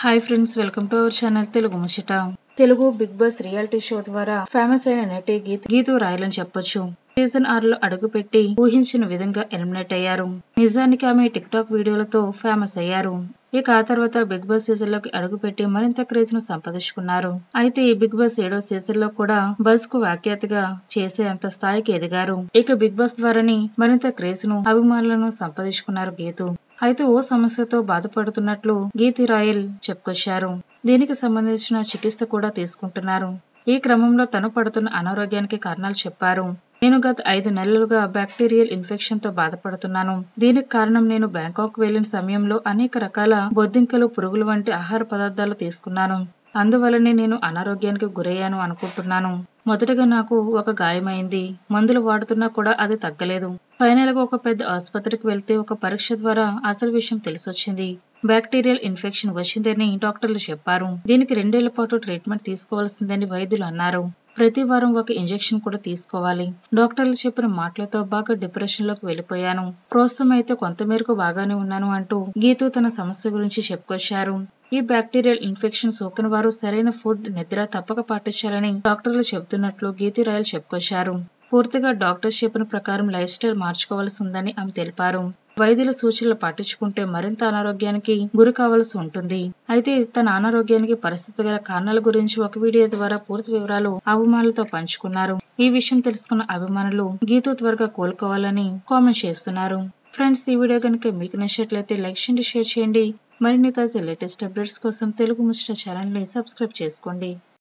Hi friends, welcome to our channel Telugu Muchchata. Telugu Bigg Boss reality show ద్వారా famous అయిన నటి Geethu royal అని చెప్పొచ్చు. సీజన్ 6 లో అడుగుపెట్టి ఊహించిన విధంగా ఎలిమినేట్ అయ్యారు. నిజానికి ఆమె టిక్ టాక్ వీడియోలతో ఫేమస్ అయ్యారు. ఇక ఆ తర్వాత బిగ్ బాస్ సీజన్ లోకి అడుగుపెట్టి మరింత క్రేజ్ ను సంపాదించుకున్నారు. అయితే ఈ బిగ్ బాస్ 7వ సీజన్ లో కూడా బజ్ కు వ్యాఖ్యాతగా చేసే అంత స్థాయికి ఎదిగారు. ఇక బిగ్ బాస్ ద్వారానే మరింత క్రేజ్ ను అభిమానులను సంపాదించుకున్నారు గీతూ. అయితే ఓ సమస్యతో బాధపడుతున్నట్లు గీతూ రాయల్ చెప్పుకొచ్చారు. దీనికి సంబంధించిన చికిత్స కూడా తీసుకుంటున్నారు. ఈ క్రమంలో తను పడుతున్న అనారోగ్యానికి కారణాలు చెప్పారు. నేను గత 5 నెలలుగా బ్యాక్టీరియల్ ఇన్ఫెక్షన్ తో బాధపడుతున్నాను. దీనికి కారణం నేను బ్యాంకాక్ వెళ్లిన సమయంలో అనేక రకాల బొద్దింకలు, పురుగులు వంటి ఆహార పదార్థాలు తీసుకున్నాను. అందువల్లనే నేను అనారోగ్యానికి గురయ్యాను అనుకుంటున్నాను. మొదటగా నాకు ఒక గాయమైంది. మందులు వాడుతున్నా కూడా అది తగ్గలేదు. ఫైనల్ గా ఒక పెద్ద ఆసుపత్రికి వెళ్తే ఒక పరీక్ష ద్వారా అసలు విషయం తెలిసొచ్చింది. బ్యాక్టీరియల్ ఇన్ఫెక్షన్ వచ్చిందని డాక్టర్లు చెప్పారు. దీనికి 2 ఏళ్ల పాటు ట్రీట్మెంట్ తీసుకోవాల్సిందని వైద్యులు అన్నారు. ప్రతి వారం ఒక ఇంజెక్షన్ కూడా తీసుకోవాలి. డాక్టర్లు చెప్పిన మాటలతో బాగా డిప్రెషన్ లోకి వెళ్లిపోయాను. ప్రస్తుతం అయితే కొంతమేరకు బాగానే ఉన్నాను అంటూ గీతూ తన సమస్య గురించి చెప్పుకొచ్చారు. ఈ బ్యాక్టీరియల్ ఇన్ఫెక్షన్ సోకిన వారు సరైన ఫుడ్, నిద్ర తప్పక పాటించాలని డాక్టర్లు చెబుతున్నట్లు గీతూ రాయల్ చెప్పుకొచ్చారు. పూర్తిగా డాక్టర్స్ చెప్పిన ప్రకారం లైఫ్ స్టైల్ మార్చుకోవాల్సి ఉందని ఆమె తెలిపారు. వైద్యుల సూచనలు పాటించుకుంటే మరింత అనారోగ్యానికి గురి కావాల్సి ఉంటుంది. అయితే తన అనారోగ్యానికి పరిస్థితి గల కారణాల గురించి ఒక వీడియో ద్వారా పూర్తి వివరాలు అభిమానులతో పంచుకున్నారు. ఈ విషయం తెలుసుకున్న అభిమానులు గీతూ త్వరగా కోలుకోవాలని కామెంట్ చేస్తున్నారు. ఫ్రెండ్స్, ఈ వీడియో కనుక మీకు నచ్చినట్లయితే లైక్ చేయండి, షేర్ చేయండి. మరిన్ని తాజా లేటెస్ట్ అప్డేట్స్ కోసం తెలుగు ముచ్చట ఛానల్ ని సబ్స్క్రైబ్ చేసుకోండి.